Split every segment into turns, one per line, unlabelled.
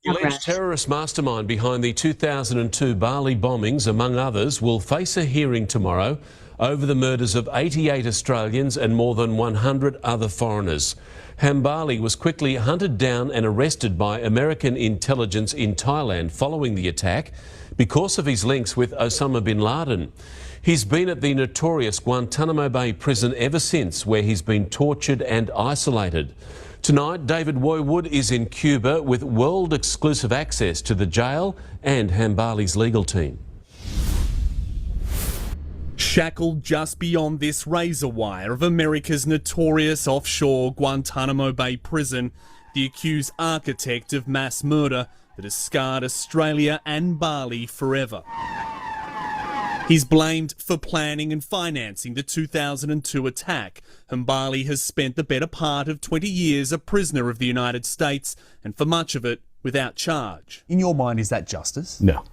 The alleged terrorist mastermind behind the 2002 Bali bombings, among others, will face a hearing tomorrow over the murders of 88 Australians and more than 100 other foreigners. Hambali was quickly hunted down and arrested by American intelligence in Thailand following the attack because of his links with Osama bin Laden. He's been at the notorious Guantanamo Bay prison ever since, where he's been tortured and isolated. Tonight, David Woywood is in Cuba with world-exclusive access to the jail and Hambali's legal team.
Shackled just beyond this razor wire of America's notorious offshore Guantanamo Bay prison, the accused architect of mass murder that has scarred Australia and Bali forever. He's blamed for planning and financing the 2002 attack. Hambali has spent the better part of 20 years a prisoner of the United States, and for much of it, without charge.
In your mind, is that justice?
No.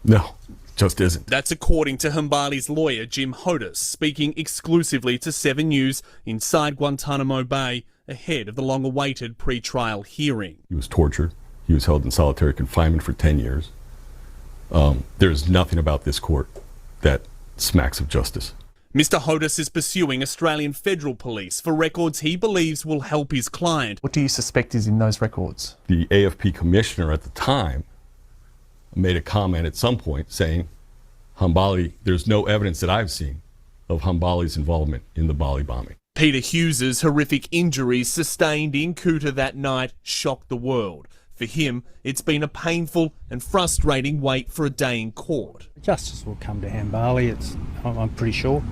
No, just isn't.
That's according to Hambali's lawyer, Jim Hodis, speaking exclusively to 7 News inside Guantanamo Bay ahead of the long-awaited pre-trial hearing.
He was tortured. He was held in solitary confinement for 10 years. There's nothing about this court that smacks of justice.
Mr. Hodis is pursuing Australian Federal Police for records he believes will help his client.
What do you suspect is in those records?
The AFP commissioner at the time made a comment at some point saying, Hambali, there's no evidence that I've seen of Hambali's involvement in the Bali bombing.
Peter Hughes's horrific injuries sustained in Kuta that night shocked the world. For him, it's been a painful and frustrating wait for a day in court.
Justice will come to Hambali, I'm pretty sure,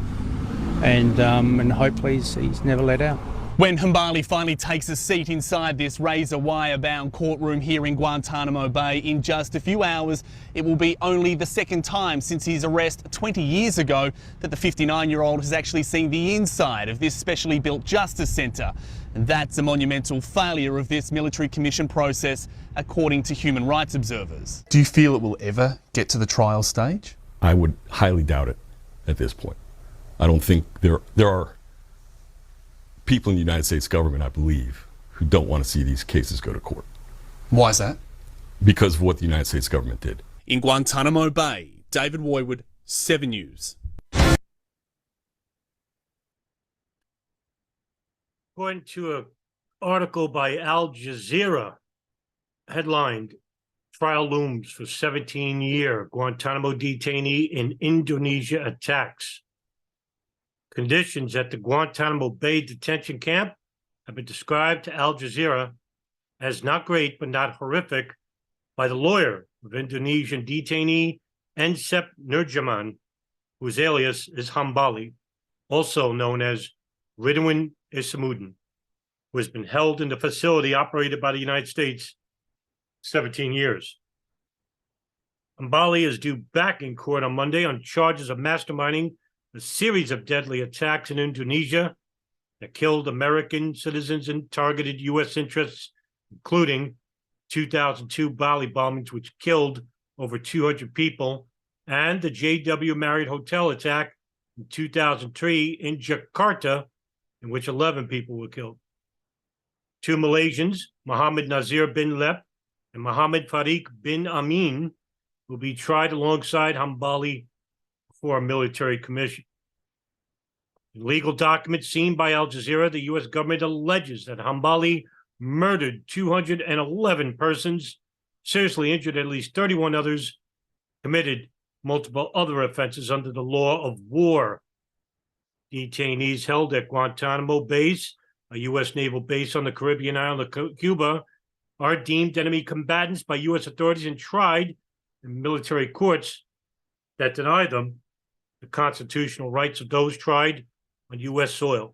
and hopefully he's never let out.
When Hambali finally takes a seat inside this razor wire-bound courtroom here in Guantanamo Bay in just a few hours, it will be only the second time since his arrest 20 years ago that the 59-year-old has actually seen the inside of this specially built justice centre. And that's a monumental failure of this military commission process, according to human rights observers.
Do you feel it will ever get to the trial stage?
I would highly doubt it at this point. I don't think there are people in the United States government, I believe, who don't want to see these cases go to court.
Why is that?
Because of what the United States government did.
In Guantanamo Bay, David Woywood, 7 News.
According to an article by Al Jazeera, headlined, "Trial Looms for 17-year Guantanamo detainee in Indonesia attacks." Conditions at the Guantanamo Bay detention camp have been described to Al Jazeera as not great but not horrific by the lawyer of Indonesian detainee Ensep Nurjaman, whose alias is Hambali, also known as Riduan Isamuddin, who has been held in the facility operated by the United States 17 years. Hambali is due back in court on Monday on charges of masterminding a series of deadly attacks in Indonesia that killed American citizens and targeted U.S. interests, including 2002 Bali bombings, which killed over 200 people, and the JW Marriott hotel attack in 2003 in Jakarta, in which 11 people were killed. 2 Malaysians, Mohammed Nazir bin Lep and Mohammed Farik bin Amin, will be tried alongside Hambali before a military commission. In legal documents seen by Al Jazeera, the U.S. government alleges that Hambali murdered 211 persons, seriously injured at least 31 others, committed multiple other offenses under the law of war. Detainees held at Guantanamo Base, a U.S. naval base on the Caribbean island of Cuba, are deemed enemy combatants by U.S. authorities and tried in military courts that deny them the constitutional rights of those tried on U.S. soil.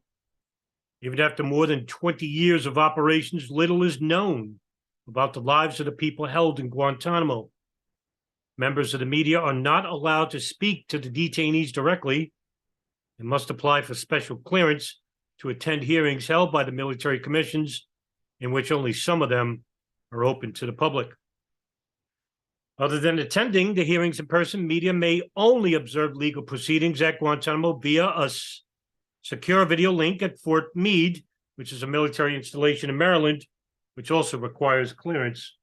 Even after more than 20 years of operations, little is known about the lives of the people held in Guantanamo. Members of the media are not allowed to speak to the detainees directly and must apply for special clearance to attend hearings held by the military commissions, in which only some of them are open to the public. Other than attending the hearings in person, media may only observe legal proceedings at Guantanamo via a secure video link at Fort Meade, which is a military installation in Maryland, which also requires clearance.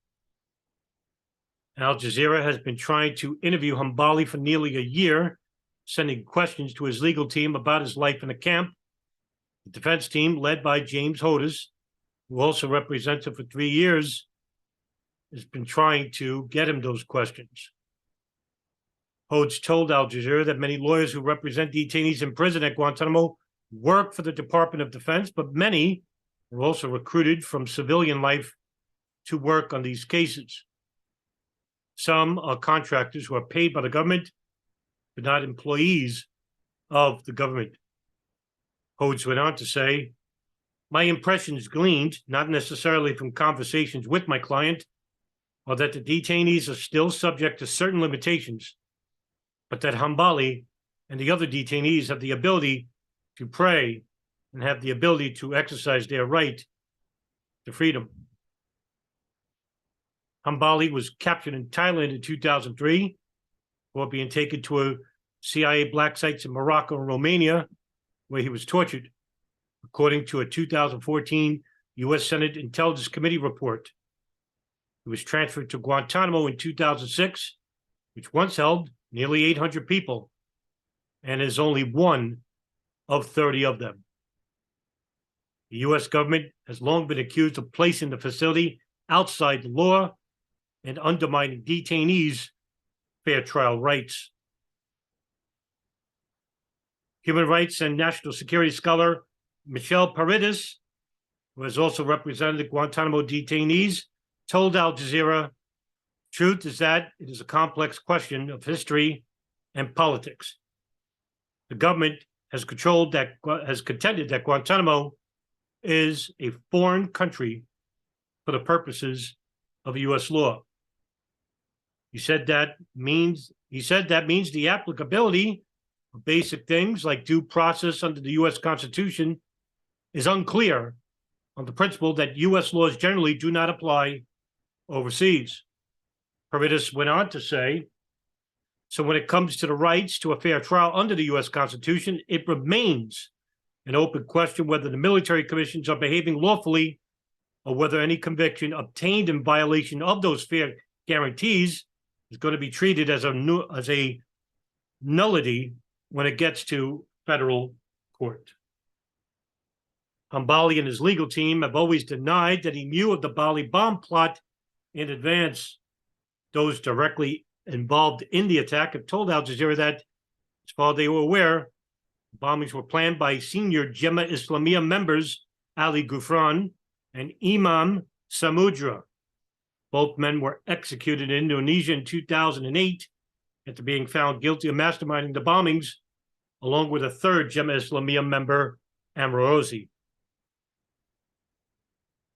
Al Jazeera has been trying to interview Hambali for nearly a year, sending questions to his legal team about his life in the camp. The defense team, led by James Hodes, who also represents him for 3 years, has been trying to get him those questions. Hodes told Al Jazeera that many lawyers who represent detainees in prison at Guantanamo work for the Department of Defense, but many were also recruited from civilian life to work on these cases. Some are contractors who are paid by the government, but not employees of the government. Hodes went on to say, "My impressions gleaned, not necessarily from conversations with my client, are that the detainees are still subject to certain limitations, but that Hambali and the other detainees have the ability to pray and have the ability to exercise their right to freedom." Hambali was captured in Thailand in 2003 before being taken to a CIA black sites in Morocco and Romania, where he was tortured, according to a 2014 U.S. Senate Intelligence Committee report. He was transferred to Guantanamo in 2006, which once held nearly 800 people, and is only one of 30 of them. The U.S. government has long been accused of placing the facility outside the law and undermining detainees' fair trial rights. Human rights and national security scholar Michelle Paredes, who has also represented the Guantanamo detainees, told Al Jazeera, "Truth is that it is a complex question of history and politics. The government has contended that Guantanamo is a foreign country for the purposes of U.S. law. He said that means the applicability of basic things like due process under the U.S. Constitution is unclear on the principle that U.S. laws generally do not apply overseas." Paredes went on to say, "So when it comes to the rights to a fair trial under the U.S. Constitution, it remains an open question whether the military commissions are behaving lawfully or whether any conviction obtained in violation of those fair guarantees is going to be treated as a nullity when it gets to federal court." Hambali and his legal team have always denied that he knew of the Bali bomb plot in advance. Those directly involved in the attack have told Al Jazeera that, as far as they were aware, bombings were planned by senior Jemaah Islamiyah members Ali Gufran and Imam Samudra. Both men were executed in Indonesia in 2008 after being found guilty of masterminding the bombings, along with a third Jemaah Islamiyah member, Amrozi.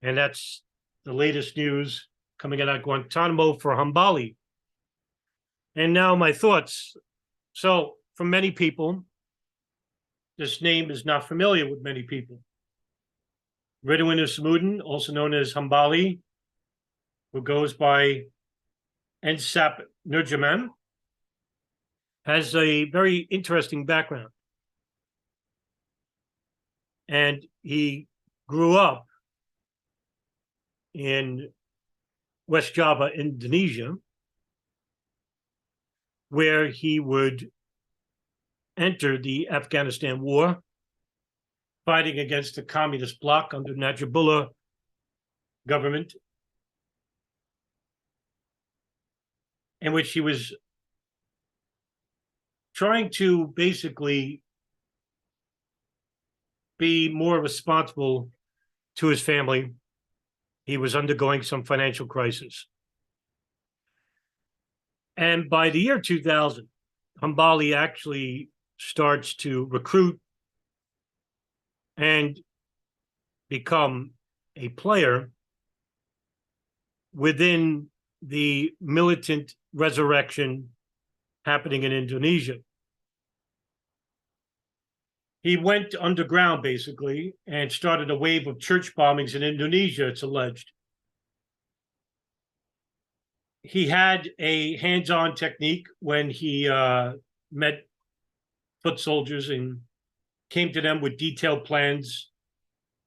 And that's the latest news coming out of Guantanamo for Hambali. And now my thoughts. So, for many people, this name is not familiar with many people. Riduan Isamuddin, also known as Hambali, who goes by Ensap Nurjaman, has a very interesting background. And he grew up in West Java, Indonesia, where he would enter the Afghanistan war, fighting against the communist bloc under Najibullah government, in which he was trying to basically be more responsible to his family. He was undergoing some financial crisis. And by the year 2000, Hambali actually starts to recruit and become a player within the militant resurrection happening in Indonesia. He went underground, basically, and started a wave of church bombings in Indonesia, it's alleged. He had a hands-on technique when he met foot soldiers and came to them with detailed plans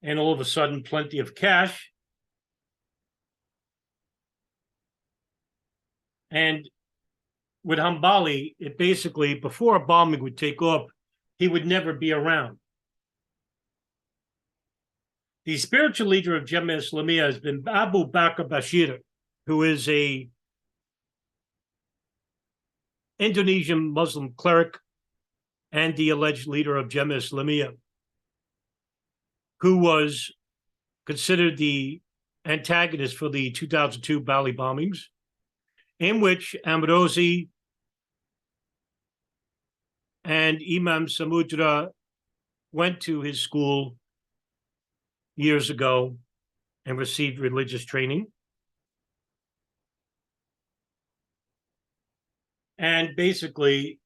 and all of a sudden plenty of cash. And with Hambali, it basically, before a bombing would take off, he would never be around. The spiritual leader of Jemaah Islamiyah has been Abu Bakr Bashir, who is a Indonesian Muslim cleric and the alleged leader of Jemaah Islamiyah, who was considered the antagonist for the 2002 Bali bombings, in which Amrozi and Imam Samudra went to his school years ago and received religious training. And basically,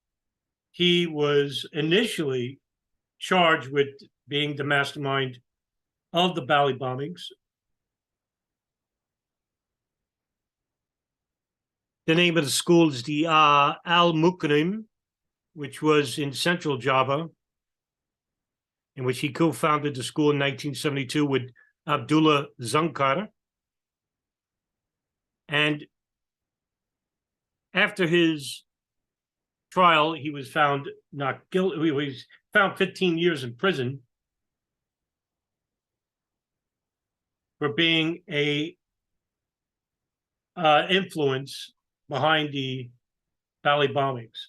he was initially charged with being the mastermind of the Bali bombings. The name of the school is the Al Mukrim, which was in central Java, in which he co-founded the school in 1972 with Abdullah Zankar. And after his trial, he was found not guilty. He was found 15 years in prison for being a influence behind the Bali bombings.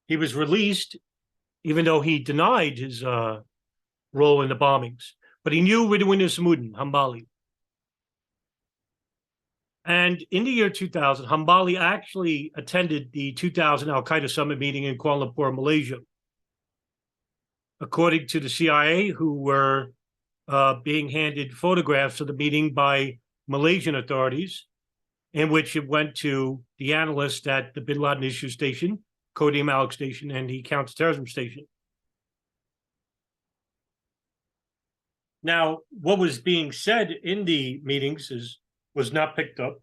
He was released, even though he denied his role in the bombings. But he knew Riduan Isamuddin, Hambali. And in the year 2000, Hambali actually attended the 2000 Al-Qaeda summit meeting in Kuala Lumpur, Malaysia. According to the CIA, who were being handed photographs of the meeting by Malaysian authorities, in which it went to the analyst at the Bin Laden issue station, Cody Malik station, and the counterterrorism station. Now, what was being said in the meetings was not picked up.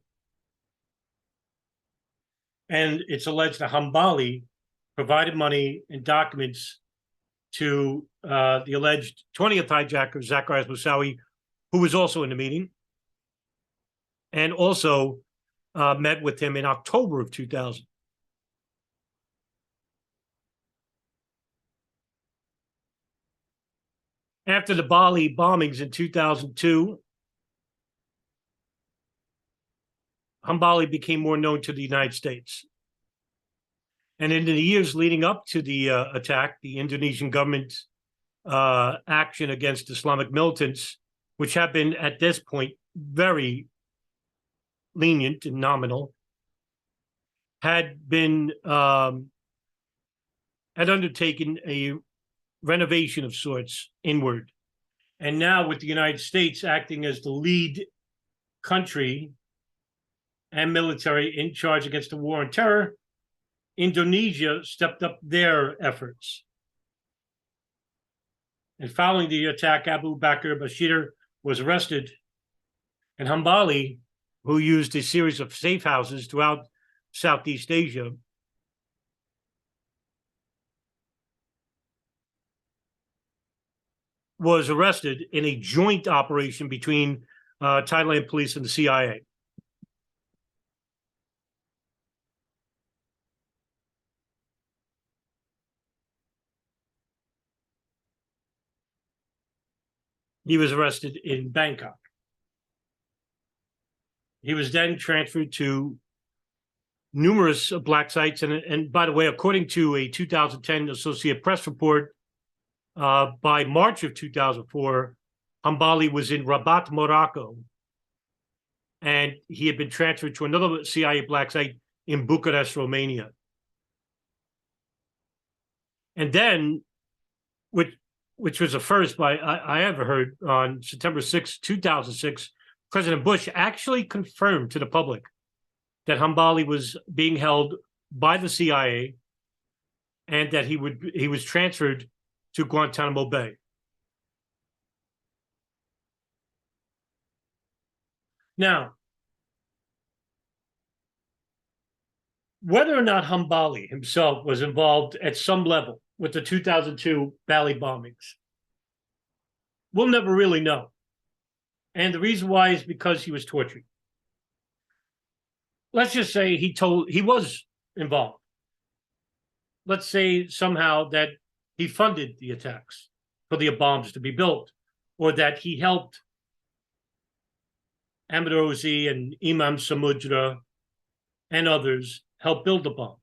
And it's alleged that Hambali provided money and documents to the alleged 20th hijacker, Zacharias Moussaoui, who was also in the meeting, and also met with him in October of 2000. After the Bali bombings in 2002, Hambali became more known to the United States. And in the years leading up to the attack, the Indonesian government's action against Islamic militants, which have been at this point very lenient and nominal, had undertaken a renovation of sorts inward. And now with the United States acting as the lead country and military in charge against the war on terror, Indonesia stepped up their efforts. And following the attack, Abu Bakr Bashir was arrested, and Hambali, who used a series of safe houses throughout Southeast Asia, was arrested in a joint operation between Thailand police and the CIA. He was arrested in Bangkok. He was then transferred to numerous black sites. And by the way, according to a 2010 Associated Press report, by March of 2004, Hambali was in Rabat, Morocco, and he had been transferred to another CIA black site in Bucharest, Romania. And then, which was the first I ever heard, on September 6, 2006, President Bush actually confirmed to the public that Hambali was being held by the CIA and that he was transferred to Guantanamo Bay. Now, whether or not Hambali himself was involved at some level with the 2002 Bali bombings, we'll never really know. And the reason why is because he was tortured. let's just say he was involved. Let's say somehow that he funded the attacks for the bombs to be built, or that he helped Ahmed Rozi and Imam Samudra and others help build the bomb.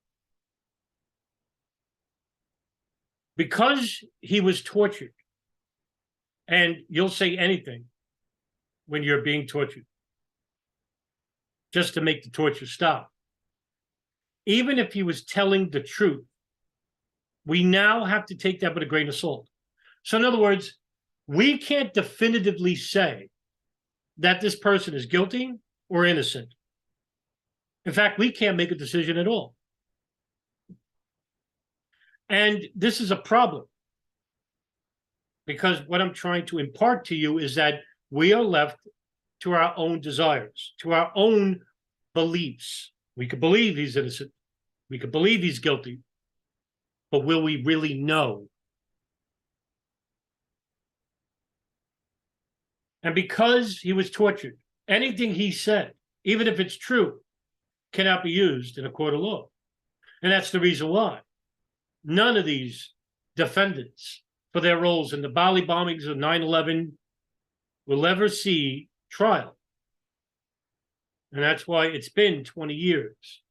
Because he was tortured, and you'll say anything when you're being tortured, just to make the torture stop. Even if he was telling the truth, we now have to take that with a grain of salt. So in other words, we can't definitively say that this person is guilty or innocent. In fact, we can't make a decision at all. And this is a problem, because what I'm trying to impart to you is that we are left to our own desires, to our own beliefs. We could believe he's innocent. We could believe he's guilty. But will we really know? And because he was tortured, anything he said, even if it's true, cannot be used in a court of law. And that's the reason why none of these defendants, for their roles in the Bali bombings of 9/11, will ever see trial. And that's why it's been 20 years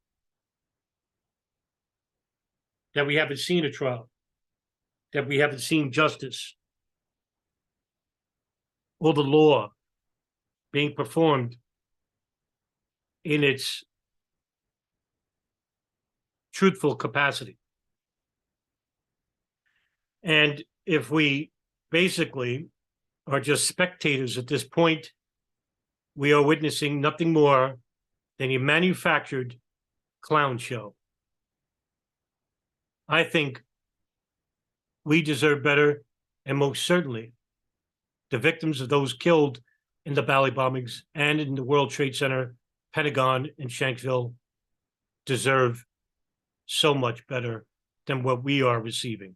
that we haven't seen a trial, that we haven't seen justice, or the law being performed in its truthful capacity. And if we basically are just spectators at this point, we are witnessing nothing more than a manufactured clown show. I think we deserve better, and most certainly the victims of those killed in the Bali bombings and in the World Trade Center, Pentagon, and Shanksville deserve so much better than what we are receiving.